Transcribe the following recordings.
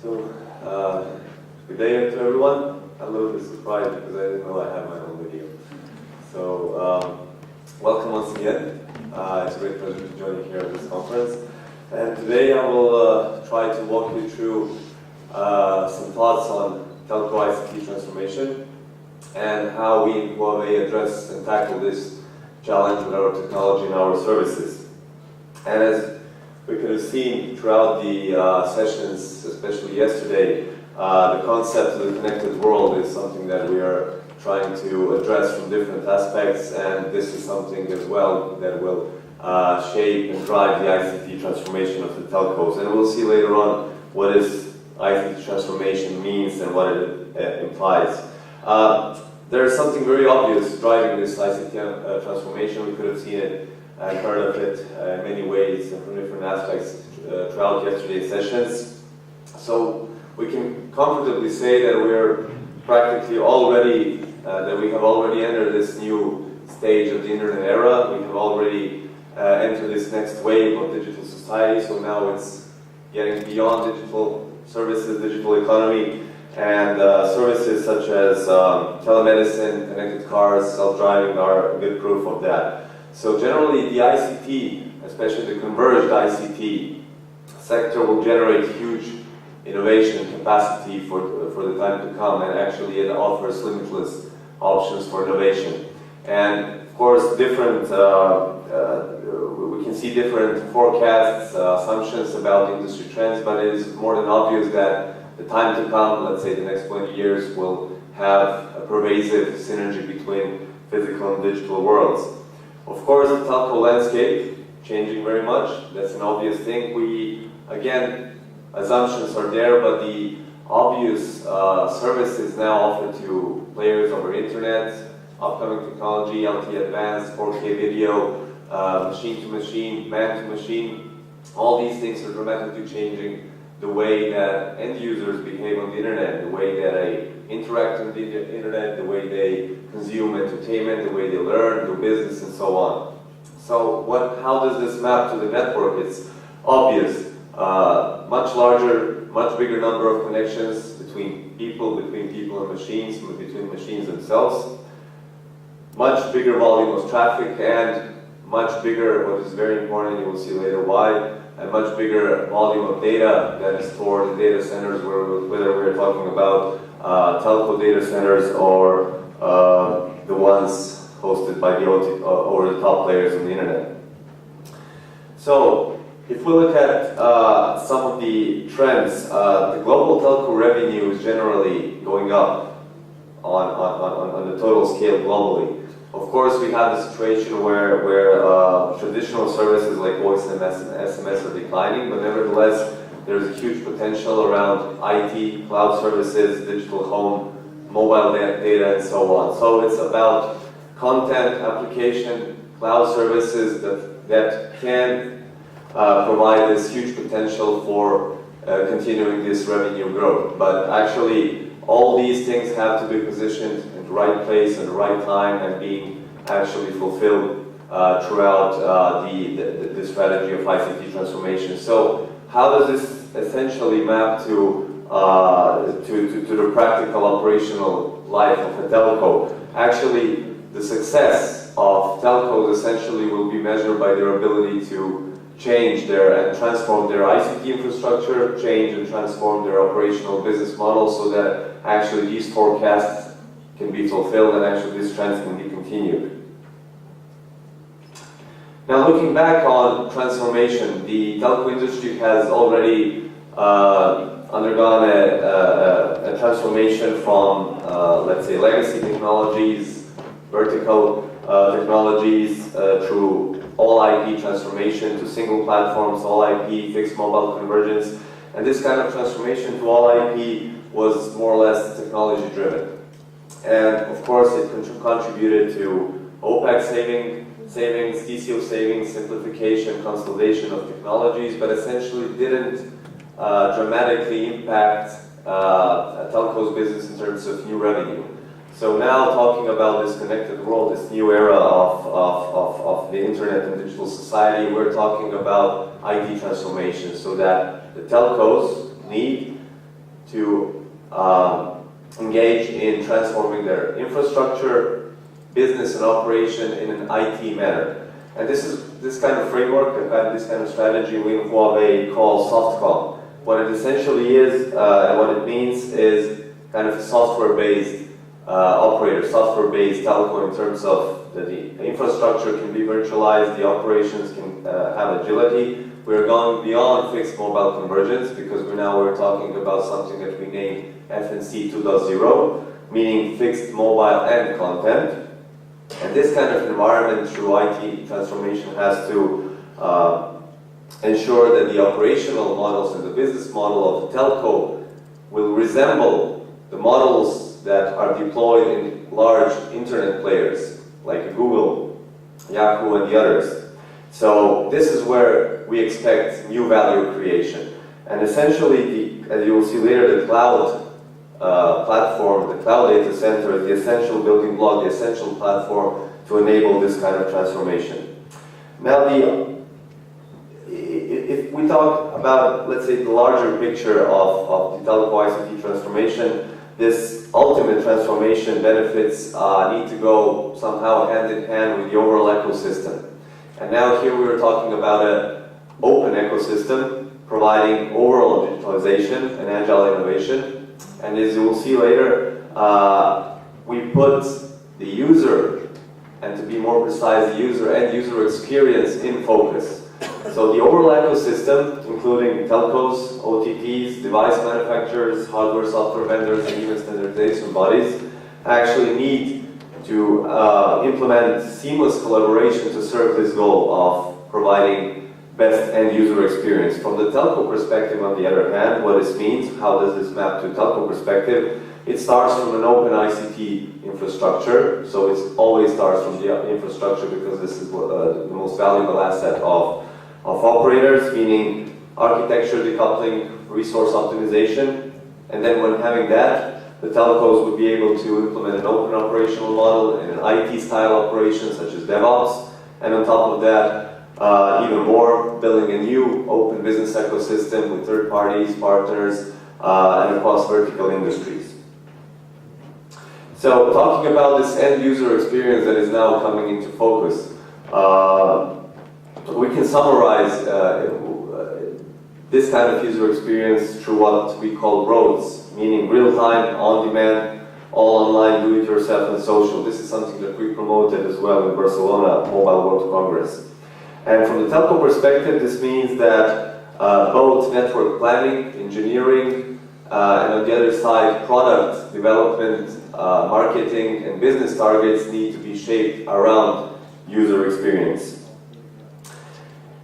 So, good day to everyone. I'm a little bit surprised because I didn't know I had my own video. So, welcome once again. It's a great pleasure to join you here at this conference. And today I will try to walk you through some thoughts on telco ICT transformation and how we in Huawei address and tackle this challenge with our technology and our services. And as we could have seen throughout the sessions, especially yesterday, the concept of the connected world is something that we are trying to address from different aspects, and this is something as well that will shape and drive the ICT transformation of the telcos. And we'll see later on what is ICT transformation means and what it implies. There is something very obvious driving this ICT transformation. We could have seen it and heard of it in many ways and from different aspects throughout yesterday's sessions. So we can comfortably say that we're practically already, that we have already entered this new stage of the internet era. We have already entered this next wave of digital society, so now it's getting beyond digital services, digital economy, and services such as telemedicine, connected cars, self-driving are a good proof of that. So generally the ICT, especially the converged ICT sector, will generate huge innovation capacity for the time to come, and actually it offers limitless options for innovation. And of course different, we can see different forecasts, assumptions about industry trends, but it is more than obvious that the time to come, let's say the next 20 years, will have a pervasive synergy between physical and digital worlds. Of course, the telco landscape changing very much. That's an obvious thing. Again, assumptions are there, but the obvious services now offered to players over internet, upcoming technology, LTE Advanced, 4K video, machine to machine, man to machine, all these things are dramatically changing the way that end users behave on the internet, the way that they interact on the internet, the way they consume entertainment, the way they learn, do business, and so on. So how does this map to the network? It's obvious. Much larger, much bigger number of connections between people and machines, between machines themselves. Much bigger volume of traffic, and much bigger, what is very important, you will see later why, a much bigger volume of data that is stored in data centers, whether we're talking about telco data centers or the ones hosted by the over-the-top players on the internet. So, if we look at some of the trends, the global telco revenue is generally going up on the total scale globally. Of course, we have a situation where traditional services like voice and SMS are declining, but nevertheless, there's a huge potential around IT, cloud services, digital home, mobile data, and so on. So it's about content, application, cloud services that can provide this huge potential for continuing this revenue growth. But actually, all these things have to be positioned in the right place at the right time and being actually fulfilled throughout the strategy of ICT transformation. So how does this essentially map to the practical operational life of a telco? Actually, the success of telcos essentially will be measured by their ability to change and transform their ICT infrastructure, change and transform their operational business model so that actually these forecasts can be fulfilled and actually these trends can be continued. Now looking back on transformation, the telco industry has already undergone a transformation from, let's say, legacy technologies, vertical technologies, through all IP transformation to single platforms, all IP, fixed mobile convergence. And this kind of transformation to all IP was more or less technology driven. And of course it contributed to OPEX savings, TCO savings, simplification, consolidation of technologies, but essentially didn't dramatically impact telco's business in terms of new revenue. So now talking about this connected world, this new era of the internet and digital society, we're talking about IT transformation so that the telcos need to engage in transforming their infrastructure, business and operation in an IT manner. And this kind of framework, this kind of strategy we in Huawei call softcom. What it essentially is, and what it means is kind of a software-based operator, software-based telco in terms of the infrastructure can be virtualized, the operations can have agility. We're going beyond fixed mobile convergence because we're talking about something that we name FNC 2.0, meaning fixed mobile and content. And this kind of environment through IT transformation has to ensure that the operational models and the business model of the telco will resemble the models that are deployed in large internet players like Google, Yahoo, and the others. So this is where we expect new value creation. And essentially, as you will see later, the cloud platform, the cloud data center is the essential building block, the essential platform to enable this kind of transformation. Now, if we talk about, let's say, the larger picture of the telco ICT transformation, this ultimate transformation benefits need to go somehow hand in hand with the overall ecosystem. And now here we are talking about an open ecosystem providing overall digitalization and agile innovation. And as you will see later, we put the user, and to be more precise, the user and user experience in focus. So the overall ecosystem, including telcos, OTTs, device manufacturers, hardware, software vendors, and even standardization bodies, actually need to implement seamless collaboration to serve this goal of providing best end user experience. From the telco perspective, on the other hand, what this means, how does this map to telco perspective? It starts from an open ICT infrastructure, so it always starts from the infrastructure because this is the most valuable asset of operators, meaning architecture decoupling, resource optimization, and then when having that, the telcos would be able to implement an open operational model and an IT-style operation such as DevOps, and on top of that, even more, building a new open business ecosystem with third parties, partners, and across vertical industries. So, talking about this end user experience that is now coming into focus, we can summarize this kind of user experience through what we call ROADS, meaning real-time, on-demand, all online, do-it-yourself, and social. This is something that we promoted as well in Barcelona Mobile World Congress. And from the telco perspective, this means that both network planning, engineering, and on the other side, product development, marketing, and business targets need to be shaped around user experience.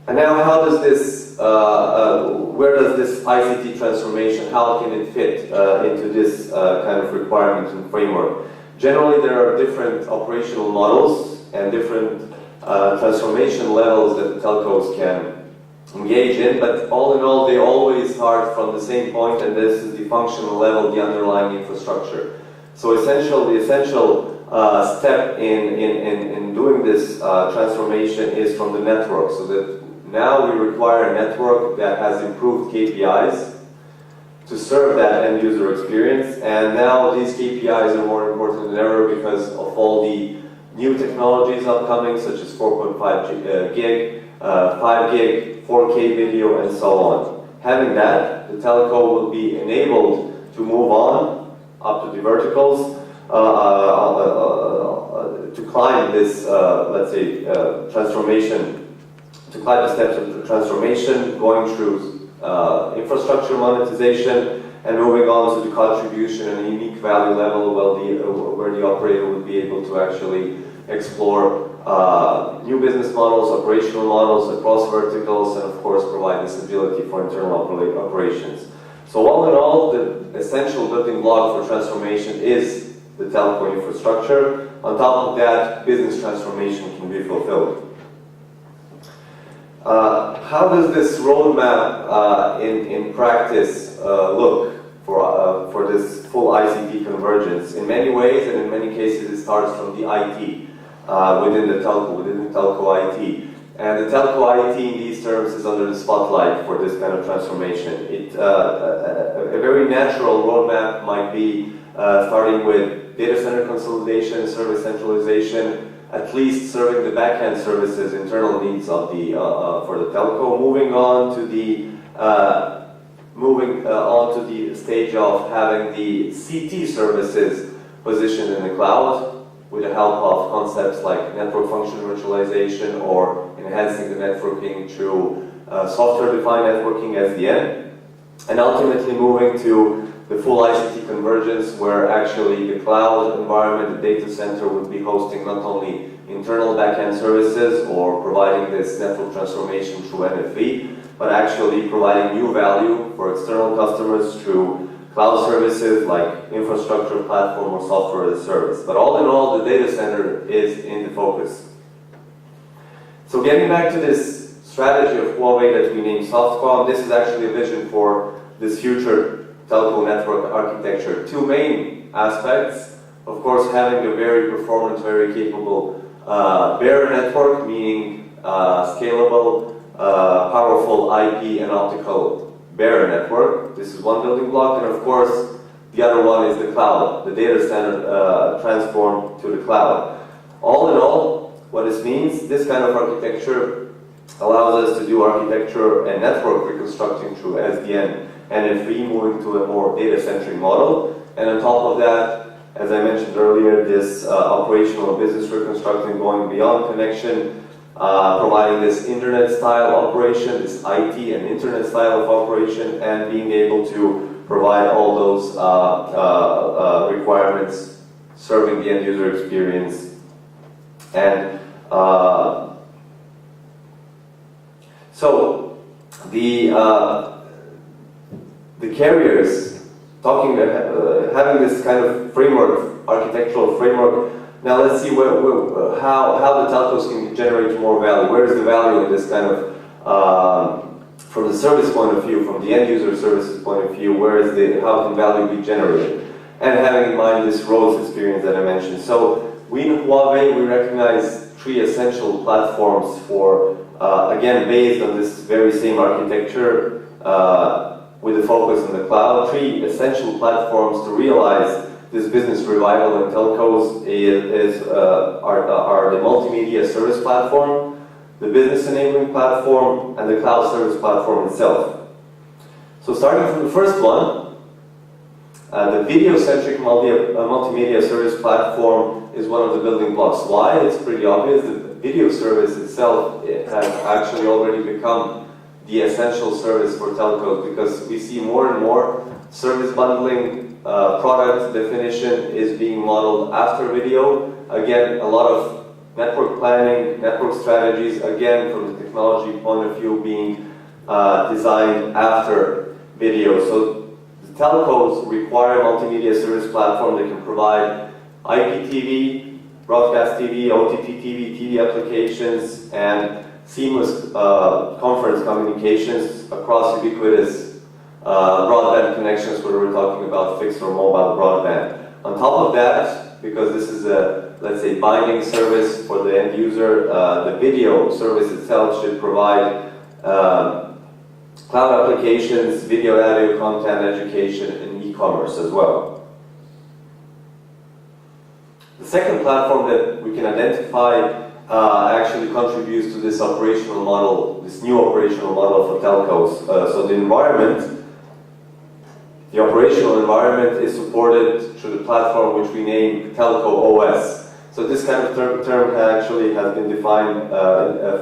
And now, how does this, where does this ICT transformation, how can it fit into this kind of requirement and framework? Generally, there are different operational models and different transformation levels that the telcos can engage in, but all in all, they always start from the same point, and this is the functional level, the underlying infrastructure. So the essential step in doing this transformation is from the network, so that now we require a network that has improved KPIs to serve that end user experience, and now these KPIs are more important than ever because of all the new technologies upcoming, such as 4.5 gig, 5 gig, 4K video, and so on. Having that, the telco will be enabled to move on up to the verticals, to climb this, let's say, transformation, to climb the steps of the transformation, going through infrastructure monetization, and moving on to the contribution and a unique value level where the operator would be able to actually explore new business models, operational models across verticals, and of course provide this agility for internal operations. So all in all, the essential building block for transformation is the telco infrastructure. On top of that, business transformation can be fulfilled. How does this roadmap in practice look for this full ICT convergence? In many ways, and in many cases, it starts from the IT within the telco IT. And the telco IT in these terms is under the spotlight for this kind of transformation. A a very natural roadmap might be starting with data center consolidation, service centralization, at least serving the backend services, internal needs of the for the telco. Moving on to the stage of having the CT services positioned in the cloud, with the help of concepts like network function virtualization or enhancing the networking through software-defined networking SDN, and ultimately moving to the full ICT convergence, where actually the cloud environment, the data center, would be hosting not only internal backend services or providing this network transformation through NFV, but actually providing new value for external customers through cloud services like infrastructure, platform, or software as a service. But all in all, the data center is in the focus. So getting back to this strategy of Huawei that we named Softcom, this is actually a vision for this future telco network architecture. Two main aspects. Of course, having a very performant, very capable bearer network, meaning scalable, powerful IP and optical bearer network. This is one building block, and of course the other one is the cloud, the data center transformed to the cloud. All in all, what this means, this kind of architecture allows us to do architecture and network reconstructing through SDN and NFV, moving to a more data-centric model. And on top of that, as I mentioned earlier, this operational business reconstructing, going beyond connection, providing this internet-style operation, this IT and internet-style of operation, and being able to provide all those requirements, serving the end-user experience. And so the carriers having this kind of framework, architectural framework. Now let's see how the telcos can generate more value. Where is the value in this kind of, from the service point of view, from the end user services point of view, how can value be generated? And having in mind this ROSE experience that I mentioned. So we in Huawei, we recognize three essential platforms for, again, based on this very same architecture, with a focus on the cloud. Three essential platforms to realize this business revival in telcos are the multimedia service platform, the business enabling platform, and the cloud service platform itself. So starting from the first one, the video-centric multimedia service platform is one of the building blocks. Why? It's pretty obvious. The video service itself has actually already become the essential service for telcos, because we see more and more service bundling. Product definition is being modeled after video. Again, a lot of network planning, network strategies, again, from the technology point of view, being designed after video. So the telcos require a multimedia service platform that can provide IPTV, broadcast TV, OTT TV, TV applications, and seamless conference communications across ubiquitous broadband connections, whether we're talking about fixed or mobile broadband. On top of that, because this is a, let's say, binding service for the end user, the video service itself should provide cloud applications, video, audio, content, education, and e-commerce as well. The second platform that we can identify actually contributes to this operational model, this new operational model for telcos. So the environment, the operational environment is supported through the platform which we name Telco OS. So this kind of term actually has been defined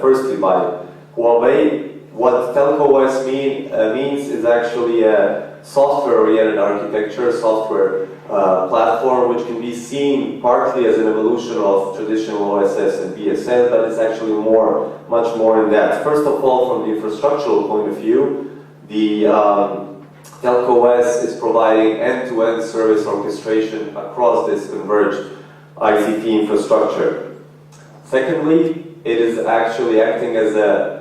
firstly by Huawei. What Telco OS means is actually a software-oriented architecture, software platform, which can be seen partly as an evolution of traditional OSS and BSS, but it's actually much more in depth. First of all, from the infrastructural point of view, the Telco OS is providing end-to-end service orchestration across this converged ICT infrastructure. Secondly, it is actually acting as a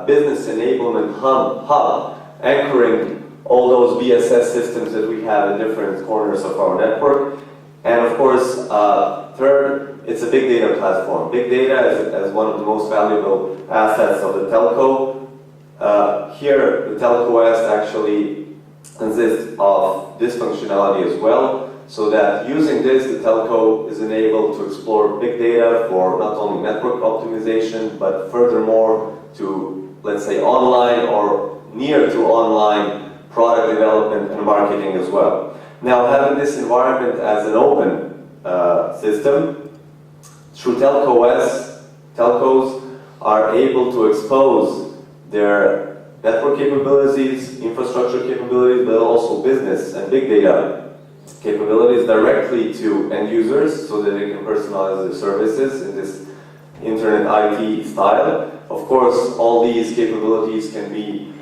business enablement hub, anchoring all those BSS systems that we have in different corners of our network. And of course, third, it's a big data platform. Big data as one of the most valuable assets of the telco. Here, the Telco OS actually consists of this functionality as well, so that using this, the telco is enabled to explore big data for not only network optimization, but furthermore to, let's say, online or near to online product development and marketing as well. Now, having this environment as an open system, through TelcoOS, telcos are able to expose their network capabilities, infrastructure capabilities, but also business and big data capabilities directly to end users so that they can personalize their services in this internet IT style. Of course, all these capabilities can be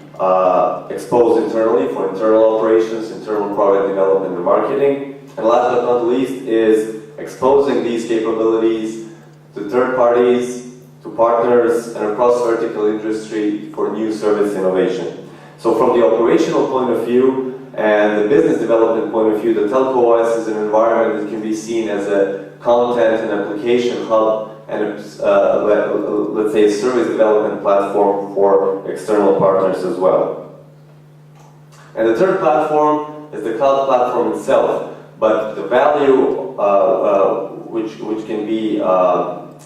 exposed internally for internal operations, internal product development and marketing. And last but not least is exposing these capabilities to third parties, to partners, and across vertical industry for new service innovation. So from the operational point of view and the business development point of view, the TelcoOS is an environment that can be seen as a content and application hub and let's say a service development platform for external partners as well. And the third platform is the cloud platform itself, but the value which can be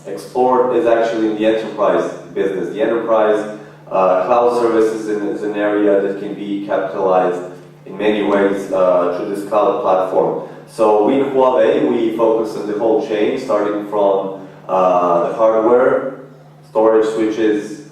explored is actually in the enterprise business. The enterprise cloud services is an area that can be capitalized in many ways through this cloud platform. So we in Huawei, we focus on the whole chain, starting from the hardware, storage switches,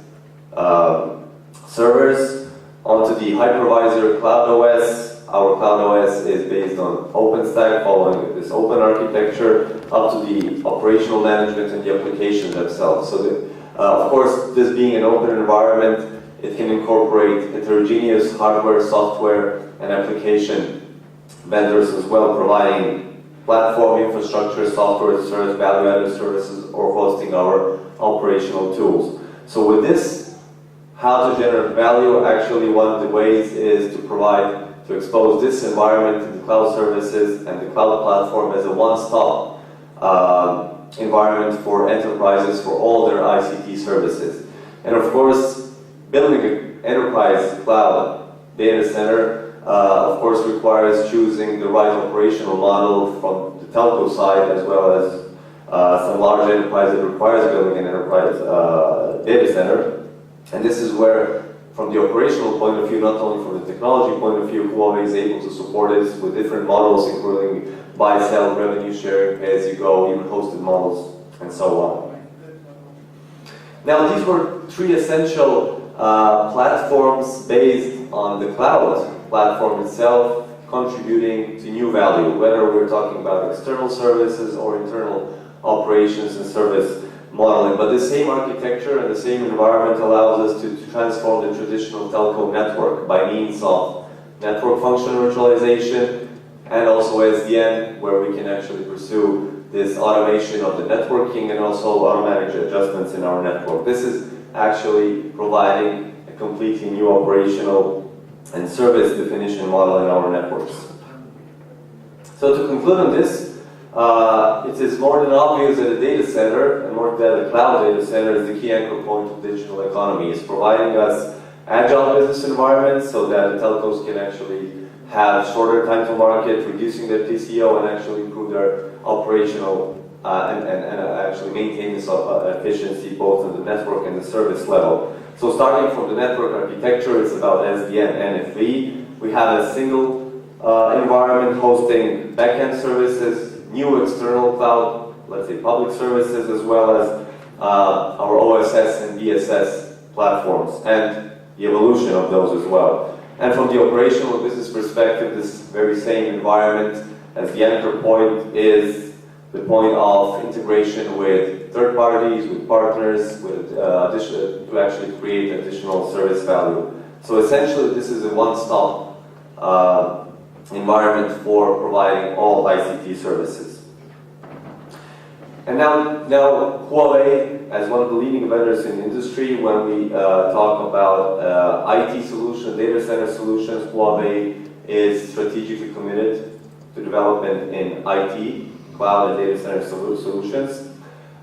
servers, onto the hypervisor CloudOS. Our CloudOS is based on OpenStack, following this open architecture, up to the operational management and the applications themselves. So of course, this being an open environment, it can incorporate heterogeneous hardware, software, and application vendors as well, providing platform infrastructure, software as a service, value-added services, or hosting our operational tools. So with this, how to generate value, actually one of the ways is to expose this environment and the cloud services and the cloud platform as a one-stop environment for enterprises for all their ICT services. And of course, building an enterprise cloud data center of course requires choosing the right operational model from the telco side, as well as some large enterprise that requires building an enterprise data center. And this is where, from the operational point of view, not only from the technology point of view, Huawei is able to support it with different models, including buy, sell, revenue sharing, pay-as-you-go, even hosted models, and so on. Now, these were three essential platforms based on the cloud platform itself, contributing to new value, whether we're talking about external services or internal operations and service modeling. But the same architecture and the same environment allows us to transform the traditional telco network by means of network function virtualization and also SDN, where we can actually pursue this automation of the networking and also automatic adjustments in our network. This is actually providing a completely new operational and service definition model in our networks. So to conclude on this, it is more than obvious that a data center, and more than a cloud data center, is the key anchor point of digital economy. It's providing us agile business environments so that the telcos can actually have shorter time to market, reducing their TCO, and actually improve their operational and actually maintain this efficiency both on the network and the service level. So starting from the network architecture, it's about SDN and FV. We have a single environment hosting backend services, new external cloud, let's say public services, as well as our OSS and BSS platforms, and the evolution of those as well. And from the operational business perspective, this very same environment as the anchor point is the point of integration with third parties, with partners, with to actually create additional service value. So essentially, this is a one-stop environment for providing all ICT services. And now Huawei, as one of the leading vendors in the industry, when we talk about IT solutions, data center solutions, Huawei is strategically committed to development in IT, cloud and data center solutions.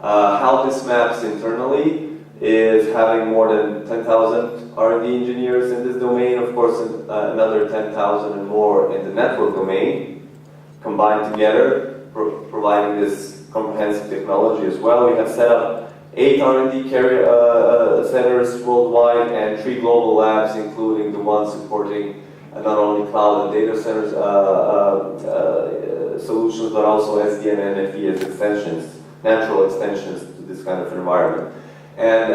How this maps internally, is having more than 10,000 R&D engineers in this domain, of course another 10,000 and more in the network domain, combined together, providing this comprehensive technology as well. We have set up 8 R&D centers worldwide and 3 global labs, including the one supporting not only cloud and data centers solutions, but also SDN and FE as extensions, natural extensions to this kind of environment. And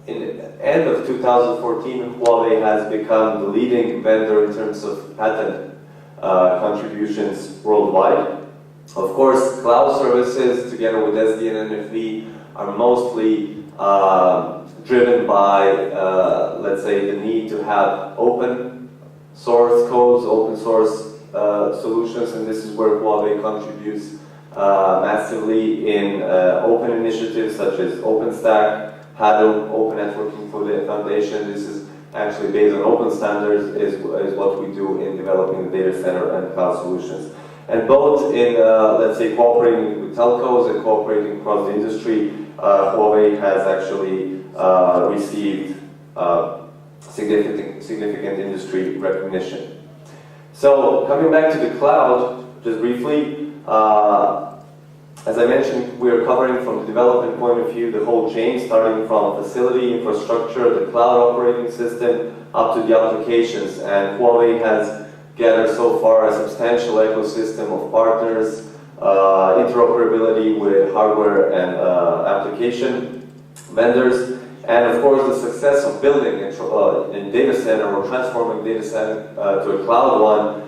in the end of 2014, Huawei has become the leading vendor in terms of patent contributions worldwide. Of course, cloud services together with SDN and FE are mostly driven by, let's say, the need to have open source codes, open source solutions, and this is where Huawei contributes massively in open initiatives such as OpenStack, Hadoop, Open Networking Foundation. This is actually based on open standards, is what we do in developing the data center and cloud solutions. And both in, let's say, cooperating with telcos and cooperating across the industry, Huawei has actually received significant industry recognition. So, coming back to the cloud, just briefly, as I mentioned, we are covering from the development point of view the whole chain, starting from facility, infrastructure, the cloud operating system, up to the applications. And Huawei has gathered so far a substantial ecosystem of partners, interoperability with hardware and application vendors, and of course the success of building a data center or transforming data center to a cloud one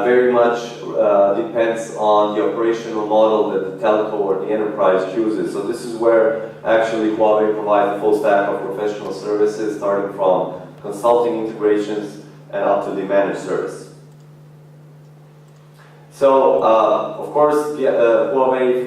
very much depends on the operational model that the telco or the enterprise chooses. So this is where actually Huawei provides a full stack of professional services, starting from consulting integrations and up to the managed service. So, of course, Huawei,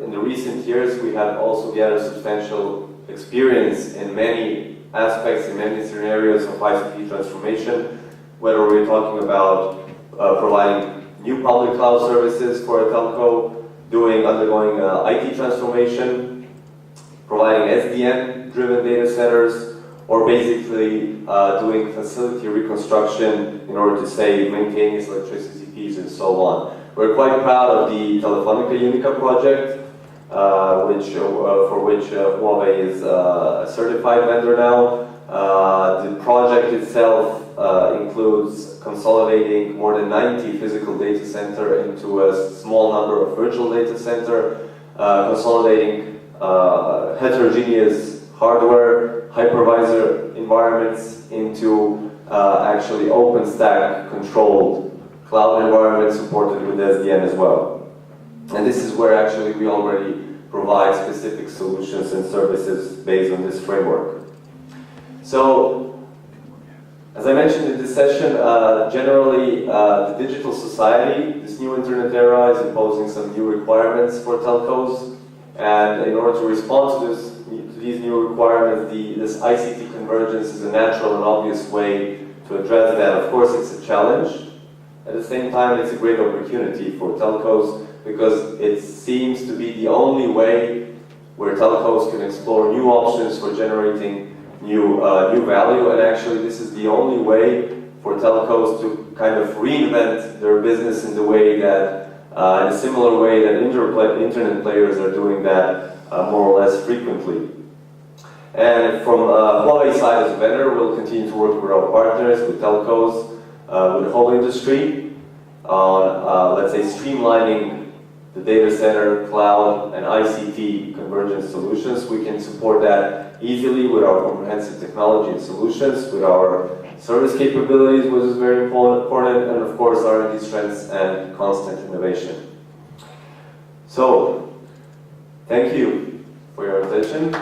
in the recent years, we have also gathered substantial experience in many aspects, in many scenarios of ICT transformation, whether we're talking about providing new public cloud services for a telco, undergoing IT transformation, providing SDN-driven data centers, or basically doing facility reconstruction in order to save, maintain its electricity fees and so on. We're quite proud of the Telefonica Unica project, for which Huawei is a certified vendor now. The project itself includes consolidating more than 90 physical data center into a small number of virtual data center, consolidating heterogeneous hardware, hypervisor environments into actually OpenStack controlled cloud environment supported with SDN as well. And this is where actually we already provide specific solutions and services based on this framework. So, as I mentioned in this session, generally the digital society, this new internet era, is imposing some new requirements for telcos, and in order to respond to these new requirements, this ICT convergence is a natural and obvious way to address that. Of course, it's a challenge. At the same time, it's a great opportunity for telcos because it seems to be the only way where telcos can explore new options for generating new value, and actually this is the only way for telcos to kind of reinvent their business in the way that, in a similar way that internet players are doing that more or less frequently. And from Huawei's side as a vendor, we'll continue to work with our partners, with telcos, with the whole industry on, let's say, streamlining the data center, cloud, and ICT convergence solutions. We can support that easily with our comprehensive technology and solutions, with our service capabilities, which is very important, and of course R&D strengths and constant innovation. So, thank you for your attention.